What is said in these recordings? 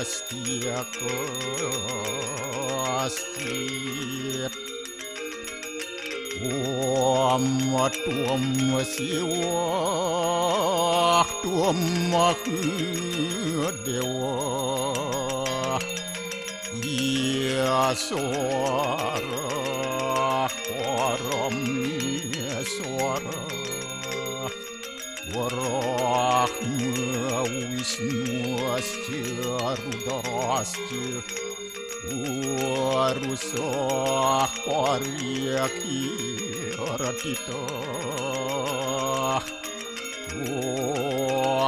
Setia kasih tuam siwah tuam dewa ia suara koram suara warahma wisnu asya rudrasya warusah paryaki ratita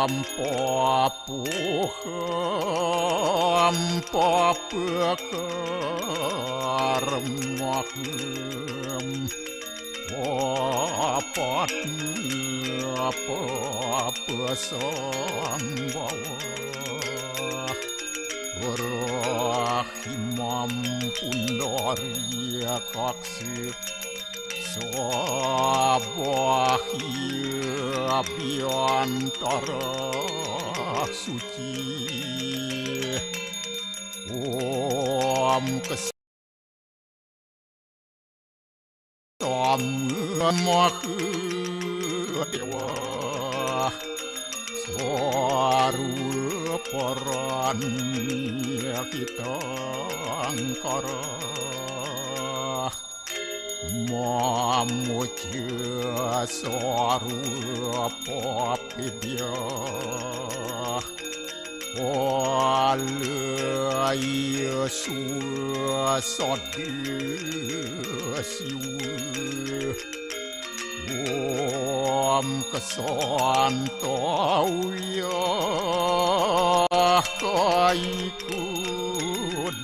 ampapukarmahem apa sambawa rahimam pundaria kaksi sabahia biantara suci om kesamah dewa swaru peran kita angkara mamuja swaru papidya walaya suasadiya Om kesantauya kaiku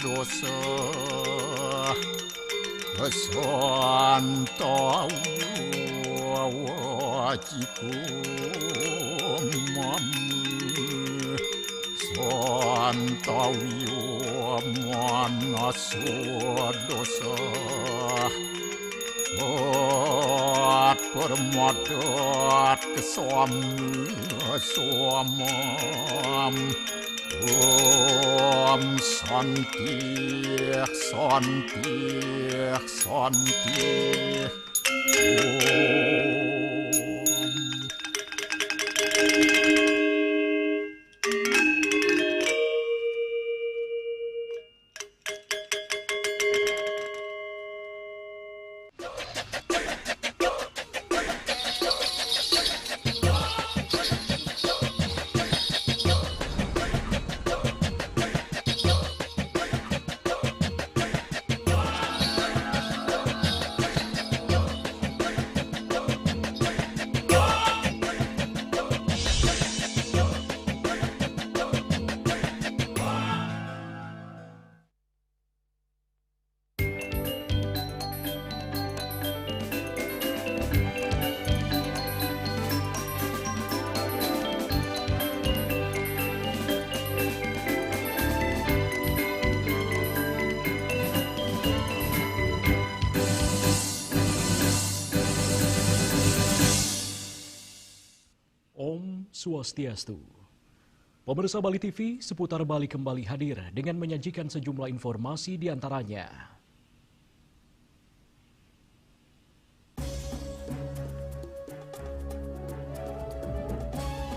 dosa kesantauya wajiku mamu santauya manasu dosa permadat kesamam Om Santi Swastiastu. Pemirsa Bali TV, seputar Bali kembali hadir dengan menyajikan sejumlah informasi di antaranya.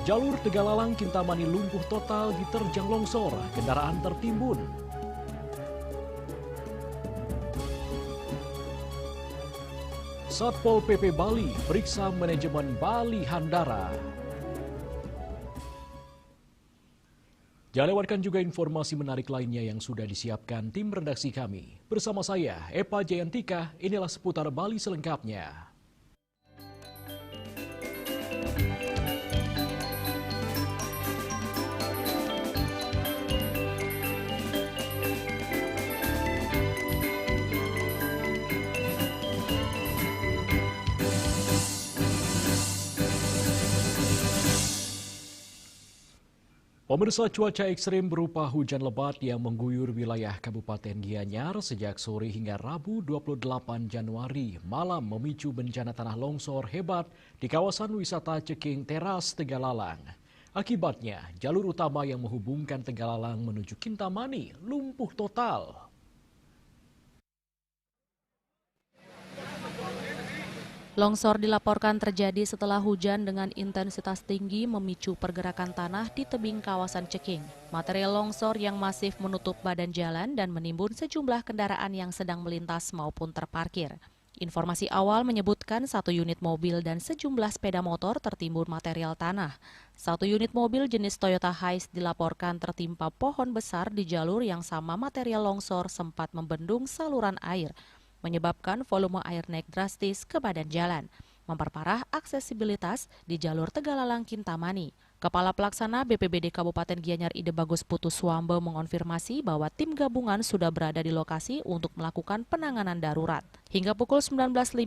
Jalur Tegalalang Kintamani lumpuh total diterjang longsor, kendaraan tertimbun. Satpol PP Bali periksa manajemen Bali Handara. Jangan lewatkan juga informasi menarik lainnya yang sudah disiapkan tim redaksi kami. Bersama saya, Epa Jayantika, inilah seputar Bali selengkapnya. Pemirsa, cuaca ekstrim berupa hujan lebat yang mengguyur wilayah Kabupaten Gianyar sejak sore hingga Rabu 28 Januari malam memicu bencana tanah longsor hebat di kawasan wisata Ceking Teras Tegalalang. Akibatnya, jalur utama yang menghubungkan Tegalalang menuju Kintamani lumpuh total. Longsor dilaporkan terjadi setelah hujan dengan intensitas tinggi memicu pergerakan tanah di tebing kawasan Ceking. Material longsor yang masif menutup badan jalan dan menimbun sejumlah kendaraan yang sedang melintas maupun terparkir. Informasi awal menyebutkan 1 unit mobil dan sejumlah sepeda motor tertimbun material tanah. 1 unit mobil jenis Toyota Hiace dilaporkan tertimpa pohon besar di jalur yang sama material longsor sempat membendung saluran air, menyebabkan volume air naik drastis ke badan jalan, memperparah aksesibilitas di jalur Tegalalang Kintamani. Kepala Pelaksana BPBD Kabupaten Gianyar Ide Bagus Putu Swambe mengonfirmasi bahwa tim gabungan sudah berada di lokasi untuk melakukan penanganan darurat. Hingga pukul 19.55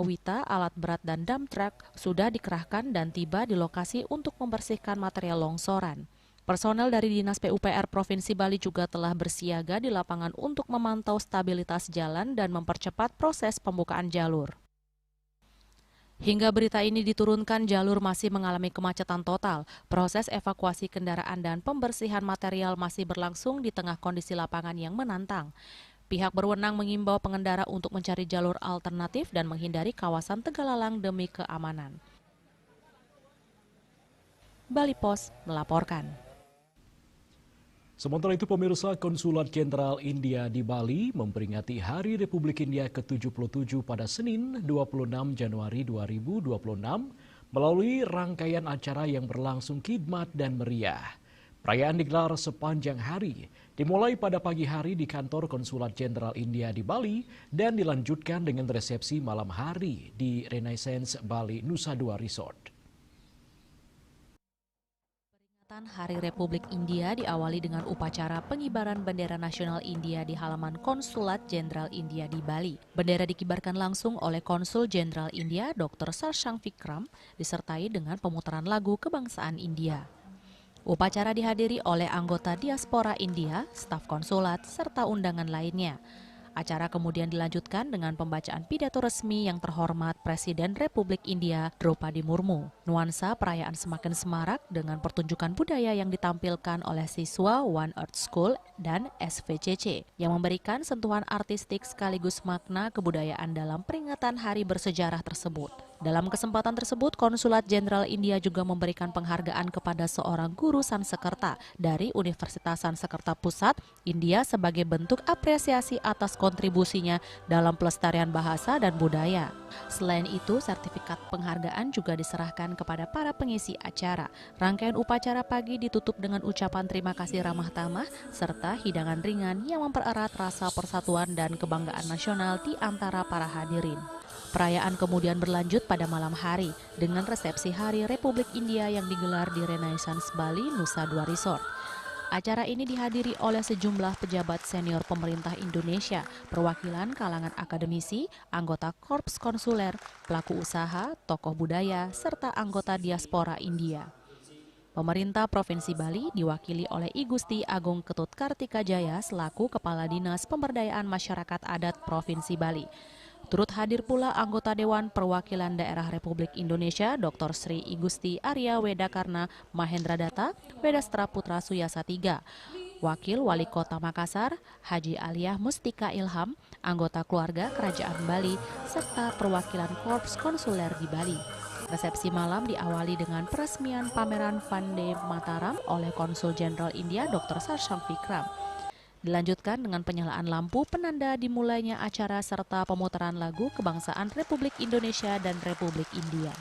WITA, alat berat dan dump truck sudah dikerahkan dan tiba di lokasi untuk membersihkan material longsoran. Personel dari Dinas PUPR Provinsi Bali juga telah bersiaga di lapangan untuk memantau stabilitas jalan dan mempercepat proses pembukaan jalur. Hingga berita ini diturunkan, jalur masih mengalami kemacetan total. Proses evakuasi kendaraan dan pembersihan material masih berlangsung di tengah kondisi lapangan yang menantang. Pihak berwenang mengimbau pengendara untuk mencari jalur alternatif dan menghindari kawasan Tegalalang demi keamanan. Bali Pos melaporkan. Sementara itu, pemirsa, Konsulat Jenderal India di Bali memperingati Hari Republik India ke-77 pada Senin 26 Januari 2026 melalui rangkaian acara yang berlangsung khidmat dan meriah. Perayaan digelar sepanjang hari, dimulai pada pagi hari di kantor Konsulat Jenderal India di Bali dan dilanjutkan dengan resepsi malam hari di Renaissance Bali Nusa Dua Resort. Hari Republik India diawali dengan upacara pengibaran bendera nasional India di halaman Konsulat Jenderal India di Bali. Bendera dikibarkan langsung oleh Konsul Jenderal India Dr. Sarshang Vikram disertai dengan pemutaran lagu kebangsaan India. Upacara dihadiri oleh anggota diaspora India, staf konsulat, serta undangan lainnya. Acara kemudian dilanjutkan dengan pembacaan pidato resmi yang terhormat Presiden Republik India Draupadi Murmu. Nuansa perayaan semakin semarak dengan pertunjukan budaya yang ditampilkan oleh siswa One Earth School dan SVCC yang memberikan sentuhan artistik sekaligus makna kebudayaan dalam peringatan hari bersejarah tersebut. Dalam kesempatan tersebut, Konsulat Jenderal India juga memberikan penghargaan kepada seorang guru Sansekerta dari Universitas Sansekerta Pusat, India sebagai bentuk apresiasi atas kontribusinya dalam pelestarian bahasa dan budaya. Selain itu, sertifikat penghargaan juga diserahkan kepada para pengisi acara. Rangkaian upacara pagi ditutup dengan ucapan terima kasih ramah tamah serta hidangan ringan yang mempererat rasa persatuan dan kebanggaan nasional di antara para hadirin. Perayaan kemudian berlanjut pada malam hari dengan resepsi Hari Republik India yang digelar di Renaissance Bali Nusa Dua Resort. Acara ini dihadiri oleh sejumlah pejabat senior pemerintah Indonesia, perwakilan kalangan akademisi, anggota korps konsuler, pelaku usaha, tokoh budaya, serta anggota diaspora India. Pemerintah Provinsi Bali diwakili oleh I Gusti Agung Ketut Kartika Jaya selaku Kepala Dinas Pemberdayaan Masyarakat Adat Provinsi Bali. Turut hadir pula anggota Dewan Perwakilan Daerah Republik Indonesia Dr. Sri I Gusti Arya Wedakarna Mahendra Data Wedastra Putra Suyasa III, Wakil Wali Kota Makassar Haji Aliyah Mustika Ilham, anggota keluarga Kerajaan Bali, serta perwakilan Korps Konsuler di Bali. Resepsi malam diawali dengan peresmian pameran Vande Mataram oleh Konsul Jenderal India Dr. Sarshang Vikram. Dilanjutkan dengan penyalaan lampu penanda dimulainya acara serta pemutaran lagu kebangsaan Republik Indonesia dan Republik India.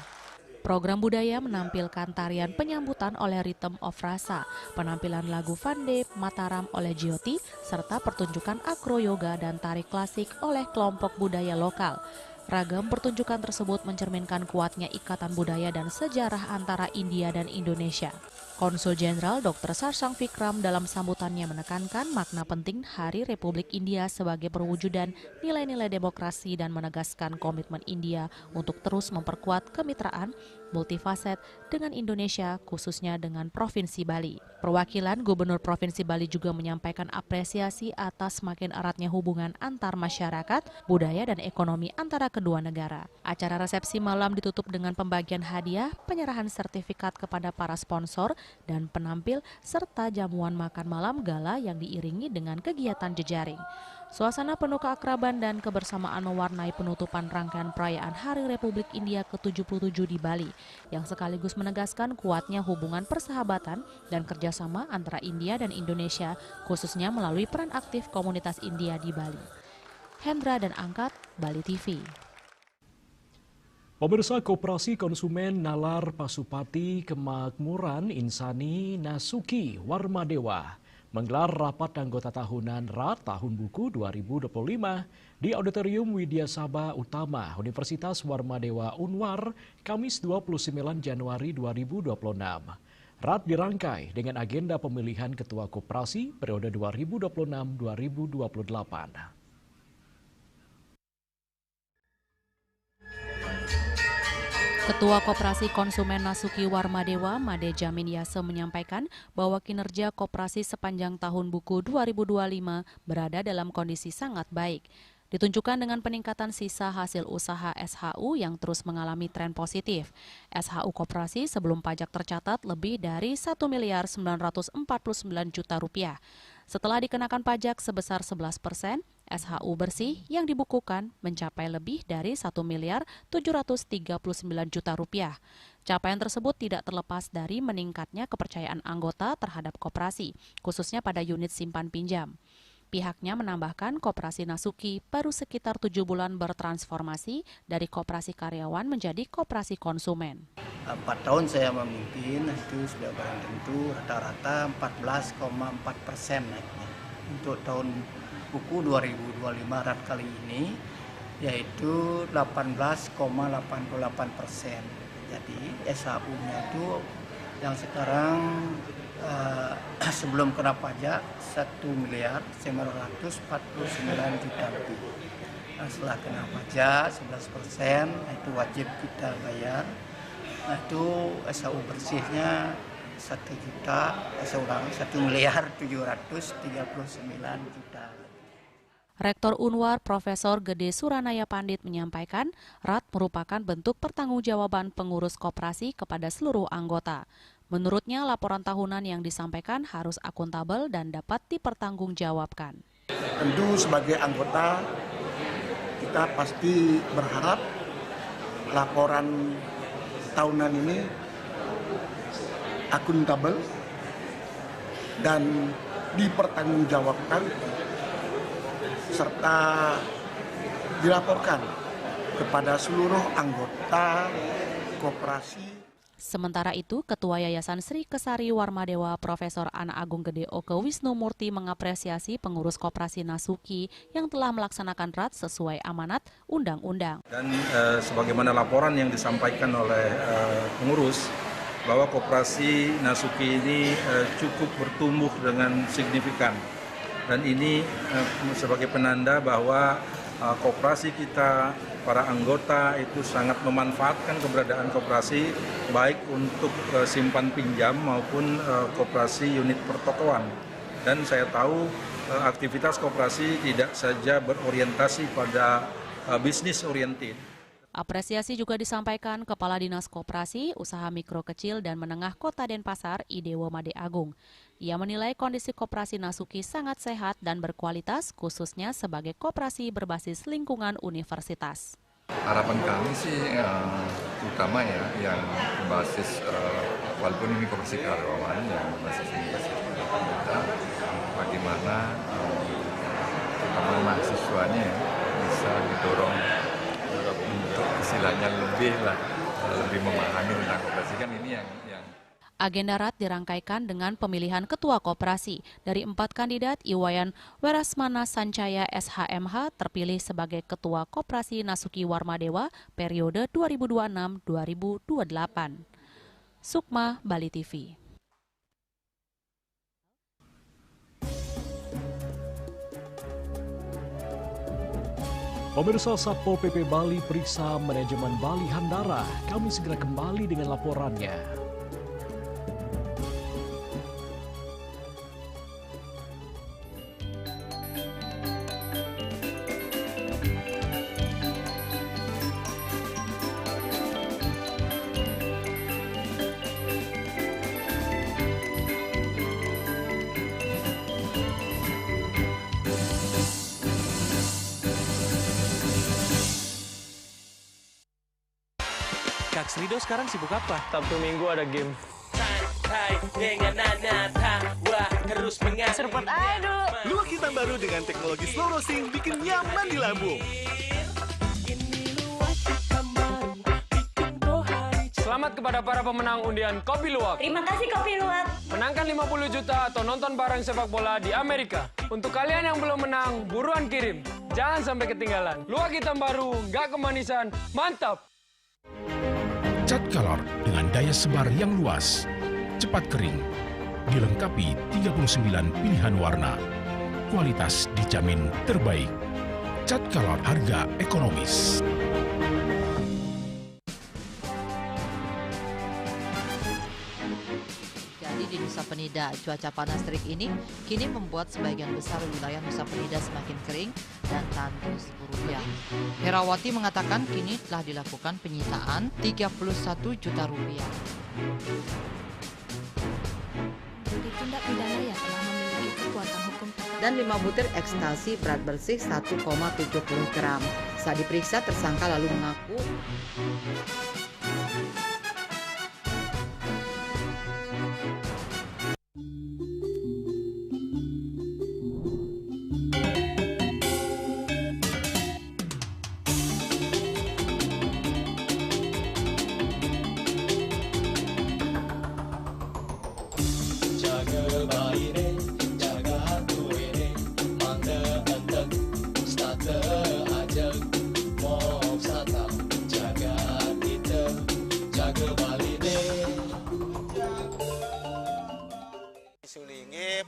Program budaya menampilkan tarian penyambutan oleh Rhythm of Rasa, penampilan lagu Vande Mataram oleh Jyoti, serta pertunjukan acroyoga dan tari klasik oleh kelompok budaya lokal. Ragam pertunjukan tersebut mencerminkan kuatnya ikatan budaya dan sejarah antara India dan Indonesia. Konsul Jenderal Dr. Sarshang Vikram dalam sambutannya menekankan makna penting Hari Republik India sebagai perwujudan nilai-nilai demokrasi dan menegaskan komitmen India untuk terus memperkuat kemitraan multifaset dengan Indonesia, khususnya dengan Provinsi Bali. Perwakilan Gubernur Provinsi Bali juga menyampaikan apresiasi atas semakin eratnya hubungan antar masyarakat, budaya dan ekonomi antara kedua negara. Acara resepsi malam ditutup dengan pembagian hadiah, penyerahan sertifikat kepada para sponsor, dan penampil, serta jamuan makan malam gala yang diiringi dengan kegiatan jejaring. Suasana penuh keakraban dan kebersamaan mewarnai penutupan rangkaian perayaan Hari Republik India ke-77 di Bali, yang sekaligus menegaskan kuatnya hubungan persahabatan dan kerjasama antara India dan Indonesia, khususnya melalui peran aktif komunitas India di Bali. Hendra dan Angkat, Bali TV. Pemirsa, Koperasi Konsumen Nalar Pasupati Kemakmuran Insani Nasuki Warmadewa menggelar rapat anggota tahunan RAT Tahun Buku 2025 di Auditorium Widya Sabha Utama Universitas Warmadewa Unwar, Kamis 29 Januari 2026. RAT dirangkai dengan agenda pemilihan Ketua Koperasi periode 2026-2028. Ketua Koperasi Konsumen Nasuki Warmadewa, Made Jamin Yase, menyampaikan bahwa kinerja koperasi sepanjang tahun buku 2025 berada dalam kondisi sangat baik. Ditunjukkan dengan peningkatan sisa hasil usaha SHU yang terus mengalami tren positif. SHU koperasi sebelum pajak tercatat lebih dari 1.949 juta rupiah. Setelah dikenakan pajak sebesar 11%, SHU bersih yang dibukukan mencapai lebih dari 1.739 juta rupiah. Capaian tersebut tidak terlepas dari meningkatnya kepercayaan anggota terhadap koperasi, khususnya pada unit simpan pinjam. Pihaknya menambahkan koperasi Nasuki baru sekitar 7 bulan bertransformasi dari koperasi karyawan menjadi koperasi konsumen. 4 tahun saya memimpin, itu sudah barang tentu rata-rata 14,4% naiknya. Untuk tahun buku 2025 RAT kali ini yaitu 18,88%. Jadi SHU-nya itu yang sekarang sebelum kena pajak 1.949 juta lebih. Nah, setelah kena pajak 11%, itu wajib kita bayar. Nah, itu SHU bersihnya 1.739 juta. Rektor Unwar Profesor Gede Suranaya Pandit menyampaikan, RAT merupakan bentuk pertanggungjawaban pengurus koperasi kepada seluruh anggota. Menurutnya, laporan tahunan yang disampaikan harus akuntabel dan dapat dipertanggungjawabkan. Tentu sebagai anggota, kita pasti berharap laporan tahunan ini akuntabel dan dipertanggungjawabkan serta dilaporkan kepada seluruh anggota koperasi. Sementara itu, Ketua Yayasan Sri Kesari Warmadewa Profesor Anak Agung Gede Oke Wisnu Murti mengapresiasi pengurus koperasi Nasuki yang telah melaksanakan RAT sesuai amanat undang-undang. Dan sebagaimana laporan yang disampaikan oleh pengurus, bahwa koperasi Nasuki ini cukup bertumbuh dengan signifikan. Dan ini sebagai penanda bahwa koperasi kita, para anggota itu sangat memanfaatkan keberadaan koperasi baik untuk simpan pinjam maupun koperasi unit pertokoan. Dan saya tahu aktivitas koperasi tidak saja berorientasi pada bisnis oriented. Apresiasi juga disampaikan Kepala Dinas Koperasi, Usaha Mikro Kecil dan Menengah Kota Denpasar, Idewo Made Agung. Ia menilai kondisi koperasi Nasuki sangat sehat dan berkualitas, khususnya sebagai koperasi berbasis lingkungan universitas. Harapan kami sih utama ya, yang berbasis, walaupun ini koperasi karyawan yang berbasis universitas, kita bagaimana terutama mahasiswanya bisa didorong untuk istilahnya lebih memahami tentang koperasi, kan ini yang Agenda RAT dirangkaikan dengan pemilihan ketua koperasi. Dari 4 kandidat, Iwayan Werasmana Sancaya SHMH terpilih sebagai ketua koperasi Nasuki Warmadewa periode 2026-2028. Sukma, Bali TV. Pemirsa, Satpol PP Bali periksa manajemen Bali Handara. Kami segera kembali dengan laporannya. Max Rido sekarang sibuk apa? Sabtu Minggu ada game. Santai dengan Nana tawa terus mengalir. Seruput aja dulu. Luwak hitam baru dengan teknologi slow roasting bikin nyaman di lambung. Selamat kepada para pemenang undian Kopi Luwak. Terima kasih Kopi Luwak. Menangkan 50 juta atau nonton bareng sepak bola di Amerika. Untuk kalian yang belum menang, buruan kirim. Jangan sampai ketinggalan. Luwak hitam baru, nggak kemanisan, mantap. Cat Color dengan daya sebar yang luas, cepat kering, dilengkapi 39 pilihan warna. Kualitas dijamin terbaik. Cat Color harga ekonomis. Di Nusa Penida, cuaca panas terik ini kini membuat sebagian besar wilayah Nusa Penida semakin kering dan tandus berubah. Herawati mengatakan kini telah dilakukan penyitaan 31 juta rupiah. Tindak pidana yang telah memiliki kekuatan hukum Dan 5 butir ekstasi berat bersih 1,70 gram. Saat diperiksa, tersangka lalu mengaku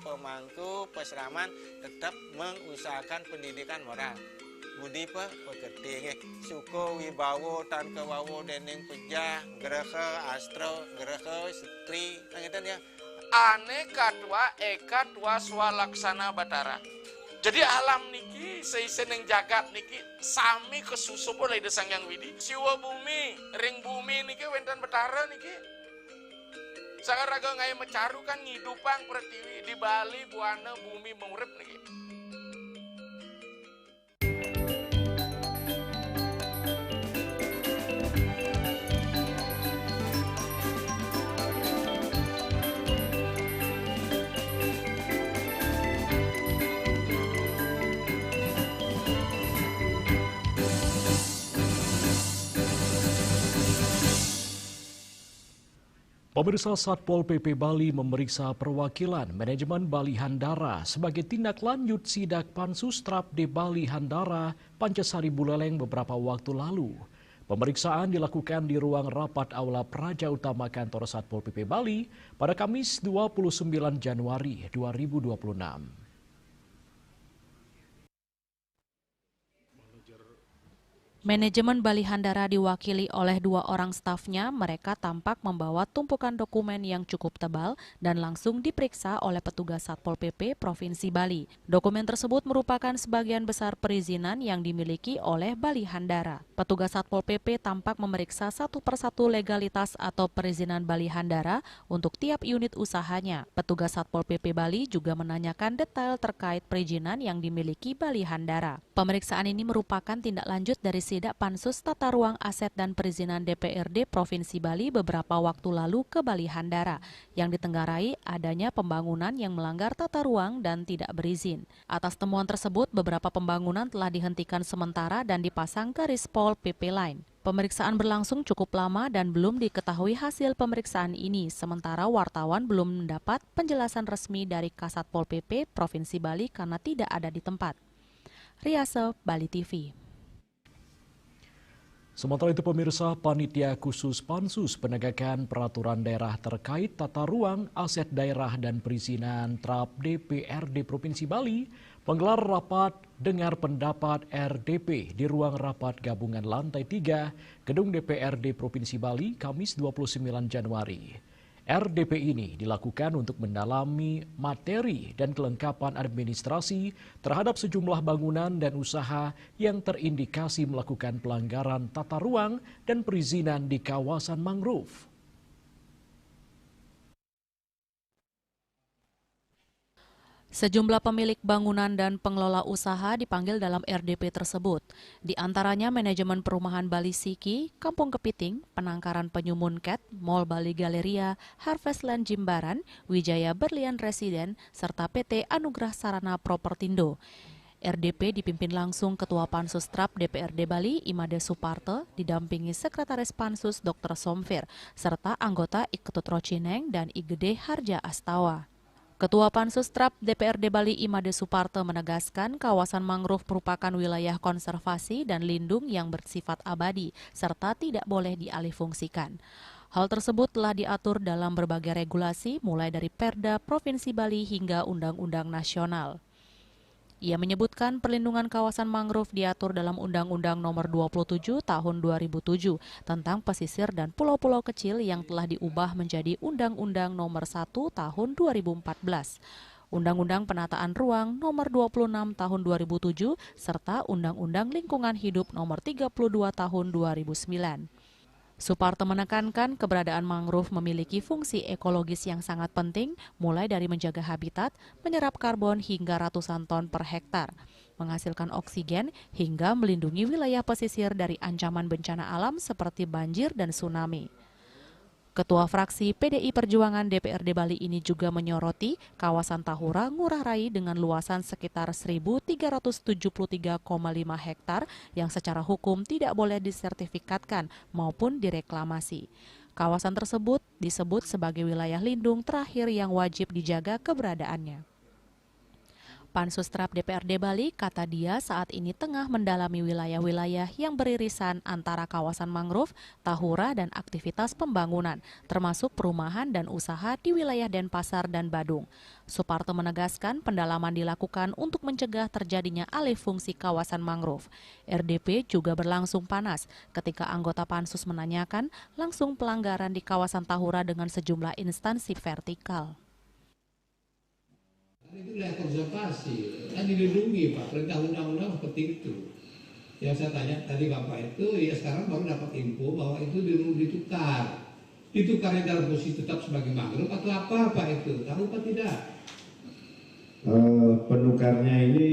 pemangku peseraman tetap mengusahakan pendidikan moral. Budi pekerti suko wibawo tan kewawo dening pejah gereha astro gereha setri ngeten ya. Aneka dua eka dua swalaksana batara. Jadi alam niki seiseneng jagat niki sami kesusup oleh desang yang widi. Siwa bumi, ring bumi niki wenten batara niki. Sakaraga ngai mecaru kan ngidupang pertiwi di Bali buana bumi mengurip niki. Pemirsa, Satpol PP Bali memeriksa perwakilan manajemen Bali Handara sebagai tindak lanjut sidak Pansus TRAP-D Bali Handara Pancasari Buleleng beberapa waktu lalu. Pemeriksaan dilakukan di ruang rapat Aula Praja Utama Kantor Satpol PP Bali pada Kamis 29 Januari 2026. Manajemen Bali Handara diwakili oleh 2 orang stafnya. Mereka tampak membawa tumpukan dokumen yang cukup tebal dan langsung diperiksa oleh petugas Satpol PP Provinsi Bali. Dokumen tersebut merupakan sebagian besar perizinan yang dimiliki oleh Bali Handara. Petugas Satpol PP tampak memeriksa satu persatu legalitas atau perizinan Bali Handara untuk tiap unit usahanya. Petugas Satpol PP Bali juga menanyakan detail terkait perizinan yang dimiliki Bali Handara. Pemeriksaan ini merupakan tindak lanjut dari sidak Pansus Tata Ruang Aset dan Perizinan DPRD Provinsi Bali beberapa waktu lalu ke Bali Handara yang ditenggarai adanya pembangunan yang melanggar tata ruang dan tidak berizin. Atas temuan tersebut, beberapa pembangunan telah dihentikan sementara dan dipasang garis pol PP lain. Pemeriksaan berlangsung cukup lama dan belum diketahui hasil pemeriksaan ini, sementara wartawan belum mendapat penjelasan resmi dari Kasatpol PP Provinsi Bali karena tidak ada di tempat. Riase, Bali TV. Sementara itu, pemirsa, Panitia Khusus Pansus Penegakan Peraturan Daerah terkait tata ruang, aset daerah dan perizinan TRAP DPRD Provinsi Bali menggelar rapat dengar pendapat RDP di ruang rapat gabungan lantai 3 Gedung DPRD Provinsi Bali Kamis 29 Januari. RDP ini dilakukan untuk mendalami materi dan kelengkapan administrasi terhadap sejumlah bangunan dan usaha yang terindikasi melakukan pelanggaran tata ruang dan perizinan di kawasan mangrove. Sejumlah pemilik bangunan dan pengelola usaha dipanggil dalam RDP tersebut. Di antaranya manajemen perumahan Bali Siki, Kampung Kepiting, Penangkaran Penyu Mooncat, Mall Bali Galeria, Harvest Land Jimbaran, Wijaya Berlian Residen, serta PT Anugrah Sarana Propertindo. RDP dipimpin langsung Ketua Pansus TRAP DPRD Bali, Imade Suparto, didampingi Sekretaris Pansus Dr. Somfir, serta anggota Iketut Rocineng dan Igede Harja Astawa. Ketua Pansus TRAP DPRD Bali Imade Suparto menegaskan kawasan mangrove merupakan wilayah konservasi dan lindung yang bersifat abadi serta tidak boleh dialihfungsikan. Hal tersebut telah diatur dalam berbagai regulasi mulai dari Perda Provinsi Bali hingga Undang-Undang Nasional. Ia menyebutkan perlindungan kawasan mangrove diatur dalam Undang-Undang Nomor 27 Tahun 2007 tentang pesisir dan pulau-pulau kecil yang telah diubah menjadi Undang-Undang Nomor 1 Tahun 2014. Undang-Undang Penataan Ruang Nomor 26 Tahun 2007 serta Undang-Undang Lingkungan Hidup Nomor 32 Tahun 2009. Suparto menekankan keberadaan mangrove memiliki fungsi ekologis yang sangat penting, mulai dari menjaga habitat, menyerap karbon hingga ratusan ton per hektar, menghasilkan oksigen hingga melindungi wilayah pesisir dari ancaman bencana alam seperti banjir dan tsunami. Ketua fraksi PDI Perjuangan DPRD Bali ini juga menyoroti kawasan Tahura Ngurah Rai dengan luasan sekitar 1.373,5 hektar yang secara hukum tidak boleh disertifikatkan maupun direklamasi. Kawasan tersebut disebut sebagai wilayah lindung terakhir yang wajib dijaga keberadaannya. Pansus TRAP DPRD Bali, kata dia, saat ini tengah mendalami wilayah-wilayah yang beririsan antara kawasan mangrove, Tahura, dan aktivitas pembangunan, termasuk perumahan dan usaha di wilayah Denpasar dan Badung. Suparto menegaskan pendalaman dilakukan untuk mencegah terjadinya alih fungsi kawasan mangrove. RDP juga berlangsung panas ketika anggota Pansus menanyakan langsung pelanggaran di kawasan Tahura dengan sejumlah instansi vertikal. Itu wilayah konservasi, kan dilindungi Pak, perintah undang-undang seperti itu. Yang saya tanya tadi Bapak itu, ya sekarang baru dapat info bahwa itu ditukar. Ditukarnya dalam posisi tetap sebagai mangrove atau apa Pak itu, tahu Pak tidak? Penukarnya ini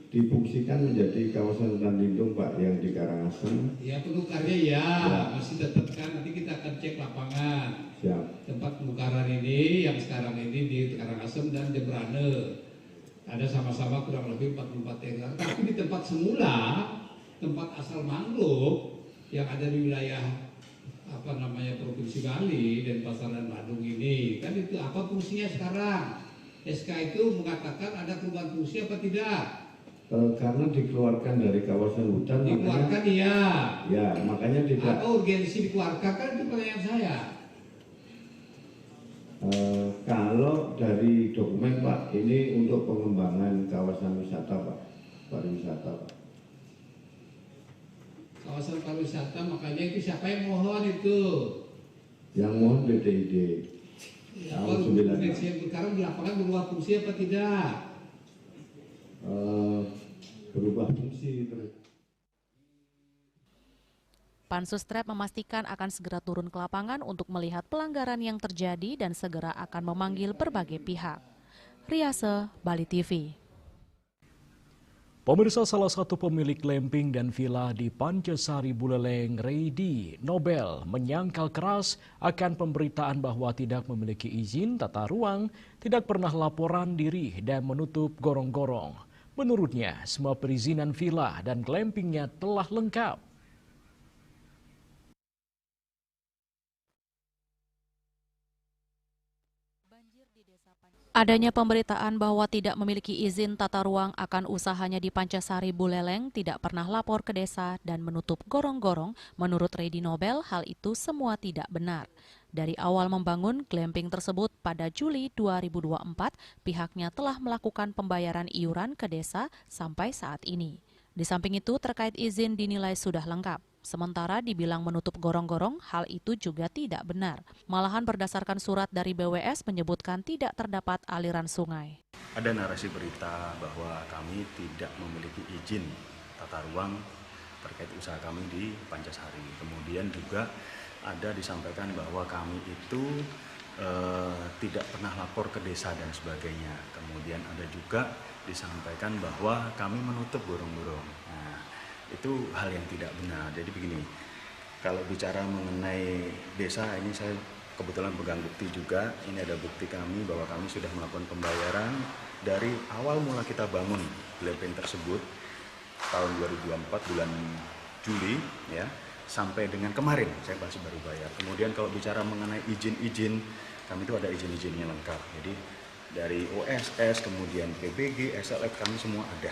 difungsikan menjadi kawasan hutan lindung Pak, yang di Karangasem. Ya penukarnya ya, masih tetap kan, nanti kita akan cek lapangan. Siap. Tempat penukaran ini yang sekarang ini di Karangasem dan Jembrane ada sama-sama kurang lebih 44 hektar. Tapi di tempat semula, tempat asal mangrove yang ada di wilayah Provinsi Bali, Denpasar dan Badung ini, kan itu apa fungsinya sekarang? SK itu mengatakan ada perubahan fungsi apa tidak? Karena dikeluarkan dari kawasan hutan. Dikeluarkan iya. Ya, makanya tidak. Apa urgensi dikeluarkan, kan itu pertanyaan saya. Kalau dari dokumen Pak, ini untuk pengembangan kawasan wisata Pak, pariwisata Pak. Kawasan pariwisata, makanya itu siapa yang mohon itu? Yang mohon BDID. Ya, tahun 9. Sekarang di lapangan berubah fungsi apa tidak? Berubah fungsi terus. Pansus TRAP memastikan akan segera turun ke lapangan untuk melihat pelanggaran yang terjadi dan segera akan memanggil berbagai pihak. Riase, Bali TV. Pemirsa, salah satu pemilik glamping dan villa di Pancasari Buleleng, Reidi Nobel, menyangkal keras akan pemberitaan bahwa tidak memiliki izin tata ruang, tidak pernah laporan diri dan menutup gorong-gorong. Menurutnya, semua perizinan villa dan glampingnya telah lengkap. Adanya pemberitaan bahwa tidak memiliki izin tata ruang akan usahanya di Pancasari Buleleng, tidak pernah lapor ke desa dan menutup gorong-gorong. Menurut Reidi Nobel, hal itu semua tidak benar. Dari awal membangun glamping tersebut pada Juli 2024, pihaknya telah melakukan pembayaran iuran ke desa sampai saat ini. Di samping itu, terkait izin dinilai sudah lengkap. Sementara dibilang menutup gorong-gorong, hal itu juga tidak benar. Malahan berdasarkan surat dari BWS menyebutkan tidak terdapat aliran sungai. Ada narasi berita bahwa kami tidak memiliki izin tata ruang terkait usaha kami di Pancasari. Kemudian juga ada disampaikan bahwa kami itu tidak pernah lapor ke desa dan sebagainya. Kemudian ada juga disampaikan bahwa kami menutup burung-burung. Nah, itu hal yang tidak benar. Jadi begini, kalau bicara mengenai desa, ini saya kebetulan pegang bukti juga. Ini ada bukti kami bahwa kami sudah melakukan pembayaran dari awal mula kita bangun blueprint tersebut tahun 2024 bulan Juli ya, sampai dengan kemarin saya masih baru bayar. Kemudian kalau bicara mengenai izin-izin, kami itu ada izin-izinnya lengkap. Jadi dari OSS, kemudian PBG, SLF kami semua ada.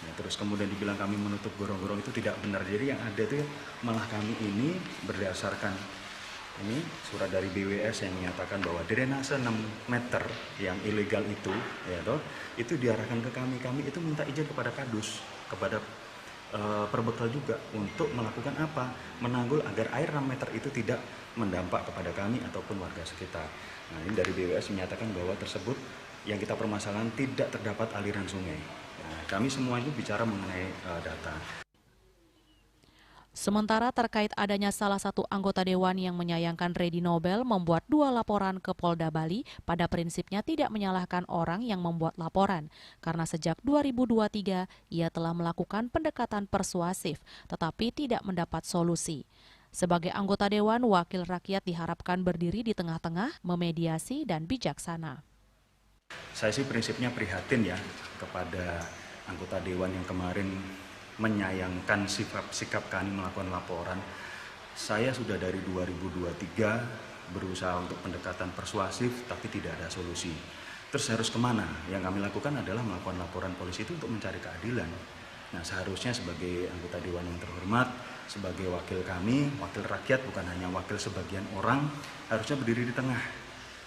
Nah, terus kemudian dibilang kami menutup gorong-gorong itu tidak benar. Jadi yang ada itu malah kami ini berdasarkan ini surat dari BWS yang menyatakan bahwa drainase 6 meter yang ilegal itu, ya toh, itu diarahkan ke kami. Kami itu minta izin kepada Kadus, kepada Perbekal juga untuk melakukan apa? Menanggul agar air 6 meter itu tidak mendampak kepada kami ataupun warga sekitar. Nah, ini dari BWS menyatakan bahwa tersebut yang kita permasalahan tidak terdapat aliran sungai. Nah, kami semua itu bicara mengenai data. Sementara terkait adanya salah satu anggota dewan yang menyayangkan Redi Nobel membuat 2 laporan ke Polda Bali, pada prinsipnya tidak menyalahkan orang yang membuat laporan, karena sejak 2023 ia telah melakukan pendekatan persuasif, tetapi tidak mendapat solusi. Sebagai anggota dewan, wakil rakyat diharapkan berdiri di tengah-tengah, memediasi dan bijaksana. Saya sih prinsipnya prihatin ya kepada anggota dewan yang kemarin menyayangkan sikap kami melakukan laporan. Saya sudah dari 2023 berusaha untuk pendekatan persuasif tapi tidak ada solusi. Terus harus kemana? Yang kami lakukan adalah melakukan laporan polisi itu untuk mencari keadilan. Nah, seharusnya sebagai anggota dewan yang terhormat, sebagai wakil kami, wakil rakyat, bukan hanya wakil sebagian orang, harusnya berdiri di tengah,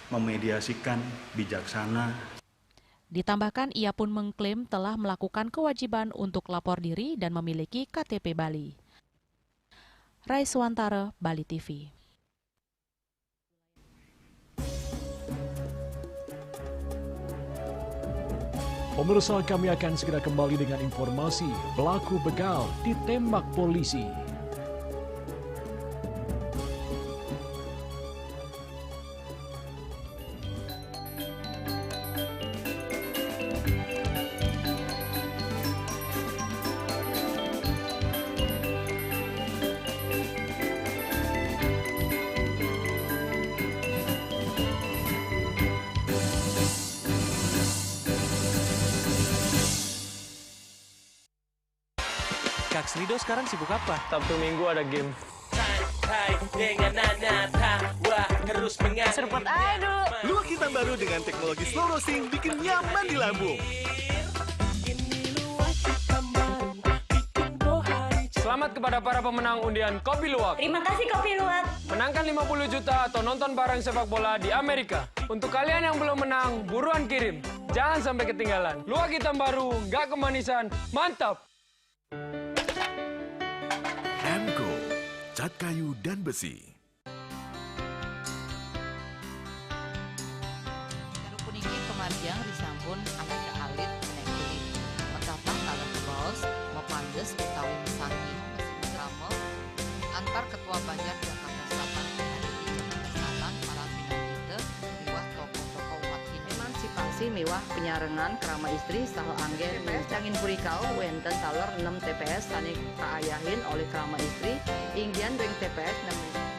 memediasikan, bijaksana. Ditambahkan, ia pun mengklaim telah melakukan kewajiban untuk lapor diri dan memiliki KTP Bali. Raiswantara, Bali TV. Pemirsa, kami akan segera kembali dengan informasi pelaku begal ditembak polisi. Kak Slido sekarang sibuk apa? Sabtu Minggu ada game. Santai dengan Nana tawa terus mengalir. Seruput aja dulu. Luak hitam baru dengan teknologi slow roasting bikin nyaman di lambung. Selamat kepada para pemenang undian Kopi Luwak. Terima kasih Kopi Luwak. Menangkan 50 juta atau nonton bareng sepak bola di Amerika. Untuk kalian yang belum menang, buruan kirim. Jangan sampai ketinggalan. Luwak hitam baru, nggak kemanisan, mantap. Emco, cat kayu dan besi. Puniki pemarjang disambun anak ke alit nekuli. Metapang dalam kebos, mepandes utawi mesangi, mesin drama, antar ketua Banjar Jakarta Selatan hari di Jakarta Selatan para pinangita mewah tokoh-tokoh umat Hindu. Emansipasi mewah penyarengan kerama istri saha anggen cangin purikau wenten taler 6 TPS tani kaayahin oleh kerama istri inggian ring TPS 6.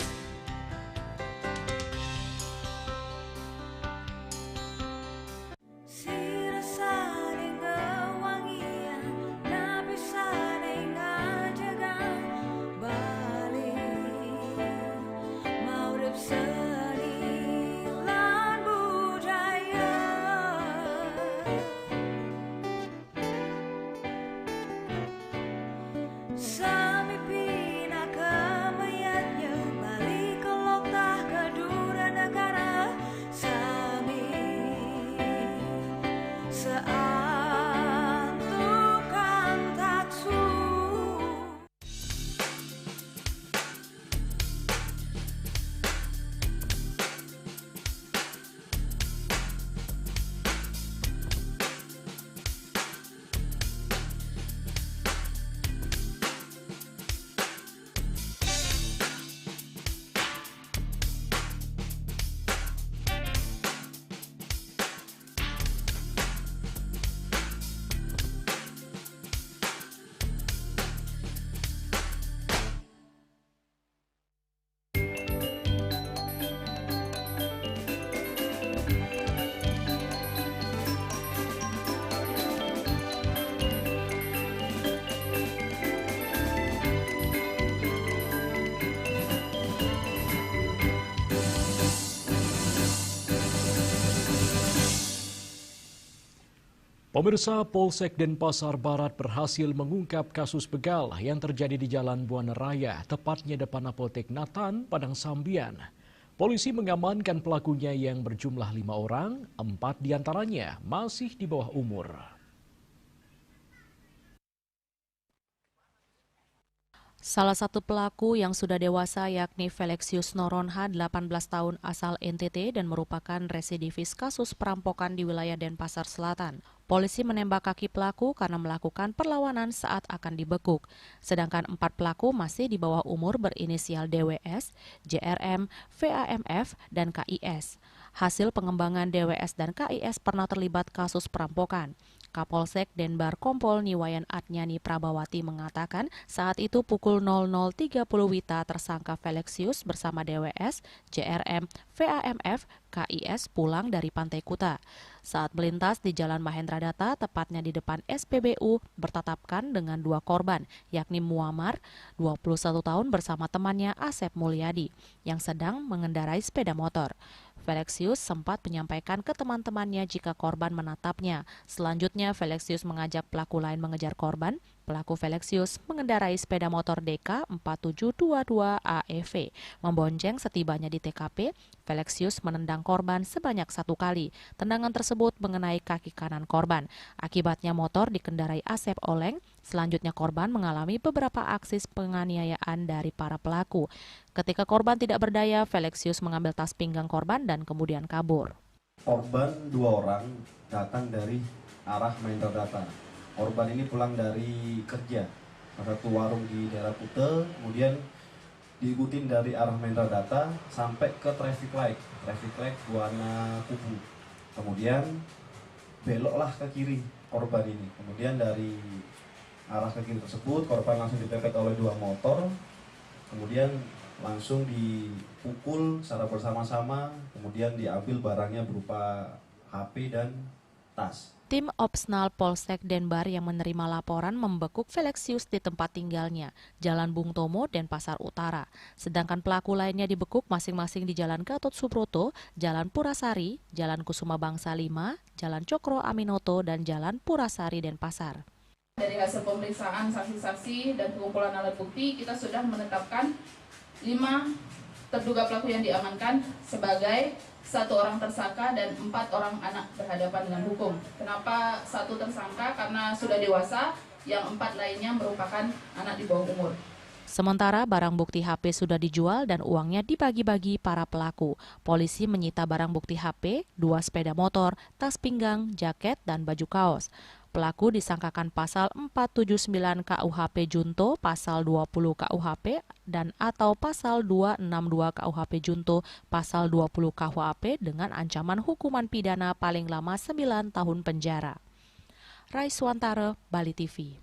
Pemirsa, Polsek Denpasar Barat berhasil mengungkap kasus begal yang terjadi di Jalan Buana Raya, tepatnya depan Apotek Nathan, Padang Sambian. Polisi mengamankan pelakunya yang berjumlah 5 orang, 4 diantaranya masih di bawah umur. Salah satu pelaku yang sudah dewasa yakni Felexius Noronha, 18 tahun asal NTT dan merupakan residivis kasus perampokan di wilayah Denpasar Selatan. Polisi menembak kaki pelaku karena melakukan perlawanan saat akan dibekuk. Sedangkan 4 pelaku masih di bawah umur berinisial DWS, JRM, VAMF, dan KIS. Hasil pengembangan DWS dan KIS pernah terlibat kasus perampokan. Kapolsek Denbar Kompol Niwayan Adnyani Prabawati mengatakan saat itu pukul 00.30 WITA tersangka Felexius bersama DWS, JRM, VAMF, KIS pulang dari Pantai Kuta. Saat melintas di Jalan Mahendra Data, tepatnya di depan SPBU, bertatapkan dengan 2 korban, yakni Muammar, 21 tahun bersama temannya Asep Mulyadi, yang sedang mengendarai sepeda motor. Felexius sempat menyampaikan ke teman-temannya jika korban menatapnya. Selanjutnya, Felexius mengajak pelaku lain mengejar korban. Pelaku Felexius mengendarai sepeda motor DK 4722 AEV. Membonceng setibanya di TKP, Felexius menendang korban sebanyak 1 kali. Tendangan tersebut mengenai kaki kanan korban. Akibatnya motor dikendarai Asep oleng. Selanjutnya korban mengalami beberapa aksi penganiayaan dari para pelaku. Ketika korban tidak berdaya, Felexius mengambil tas pinggang korban dan kemudian kabur. Korban 2 orang datang dari arah Mahendra Data. Korban ini pulang dari kerja, salah satu warung di daerah Kute, kemudian diikutin dari arah Mahendra Data sampai ke traffic light Buana Kubu. Kemudian beloklah ke kiri korban ini. Kemudian dari arah ke kiri tersebut korban langsung dipepet oleh 2 motor. Kemudian langsung dipukul secara bersama-sama, kemudian diambil barangnya berupa HP dan tas. Tim Opsnal Polsek Denbar yang menerima laporan membekuk Felexius di tempat tinggalnya, Jalan Bung Tomo, Denpasar Utara. Sedangkan pelaku lainnya dibekuk masing-masing di Jalan Gatot Subroto, Jalan Purasari, Jalan Kusuma Bangsa 5, Jalan Cokro Aminoto, dan Jalan Purasari, Denpasar. Dari hasil pemeriksaan saksi-saksi dan pengumpulan alat bukti, kita sudah menetapkan 5 terduga pelaku yang diamankan sebagai 1 orang tersangka dan 4 orang anak berhadapan dengan hukum. Kenapa 1 tersangka? Karena sudah dewasa, yang 4 lainnya merupakan anak di bawah umur. Sementara barang bukti HP sudah dijual dan uangnya dibagi-bagi para pelaku. Polisi menyita barang bukti HP, 2 sepeda motor, tas pinggang, jaket, dan baju kaos. Pelaku disangkakan pasal 479 KUHP Junto, pasal 20 KUHP, dan atau pasal 262 KUHP Junto, pasal 20 KUHP dengan ancaman hukuman pidana paling lama 9 tahun penjara. Raiswantara, Bali TV.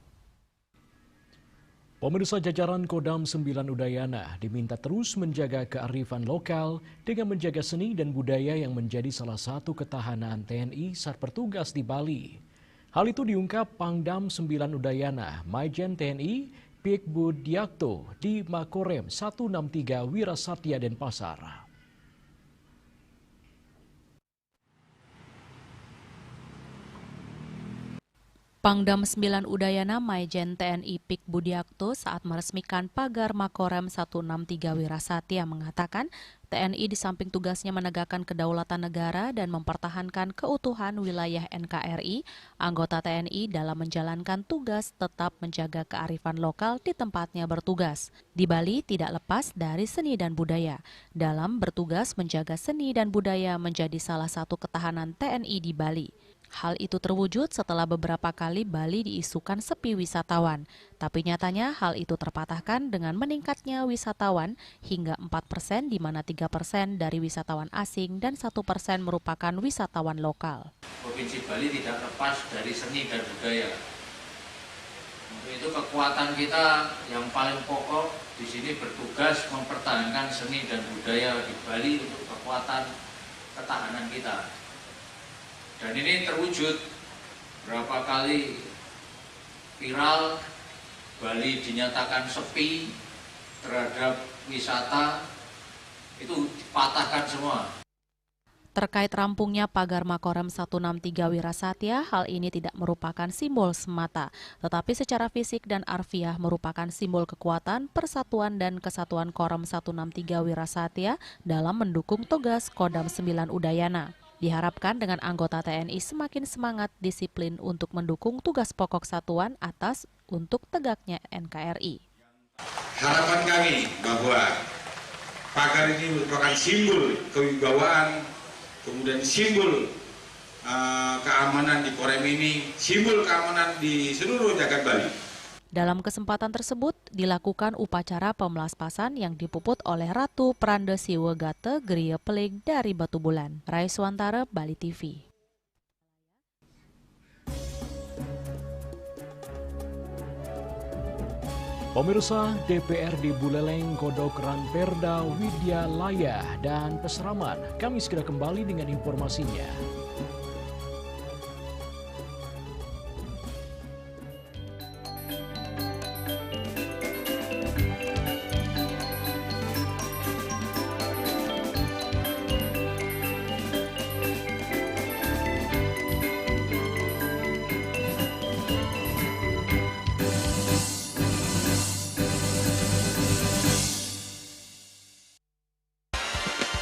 Pemirsa, jajaran Kodam 9 Udayana diminta terus menjaga kearifan lokal dengan menjaga seni dan budaya yang menjadi salah satu ketahanan TNI saat bertugas di Bali. Hal itu diungkap Pangdam 9 Udayana, Maijen TNI Pik Budiakto di Makorem 163 Wirasatya Denpasar. Pangdam 9 Udayana Maijen TNI Pik Budiakto saat meresmikan pagar Makorem 163 Wirasatya mengatakan TNI di samping tugasnya menegakkan kedaulatan negara dan mempertahankan keutuhan wilayah NKRI, anggota TNI dalam menjalankan tugas tetap menjaga kearifan lokal di tempatnya bertugas. Di Bali tidak lepas dari seni dan budaya. Dalam bertugas menjaga seni dan budaya menjadi salah satu ketahanan TNI di Bali. Hal itu terwujud setelah beberapa kali Bali diisukan sepi wisatawan. Tapi nyatanya hal itu terpatahkan dengan meningkatnya wisatawan hingga 4% di mana 3% dari wisatawan asing dan 1% merupakan wisatawan lokal. Provinsi Bali tidak lepas dari seni dan budaya. Untuk itu kekuatan kita yang paling pokok di sini bertugas mempertahankan seni dan budaya di Bali untuk kekuatan ketahanan kita. Dan ini terwujud berapa kali viral, Bali dinyatakan sepi terhadap wisata, itu dipatahkan semua. Terkait rampungnya pagar Makorem 163 Wirasatya, hal ini tidak merupakan simbol semata, tetapi secara fisik dan arfiah merupakan simbol kekuatan, persatuan dan kesatuan Korem 163 Wirasatya dalam mendukung tugas Kodam 9 Udayana. Diharapkan dengan anggota TNI semakin semangat disiplin untuk mendukung tugas pokok satuan atas untuk tegaknya NKRI. Harapan kami bahwa pagar ini merupakan simbol kewibawaan, kemudian simbol keamanan di Korem ini, simbol keamanan di seluruh jagat Bali. Dalam kesempatan tersebut dilakukan upacara pemelaspasan yang dipuput oleh Ratu Pranda Siwegate Griya Peling dari Batu Bulan. Rai Swantara, Bali TV. Pemirsa, DPR di Buleleng godok Ranperda Widya Laya dan Peseraman. Kami segera kembali dengan informasinya.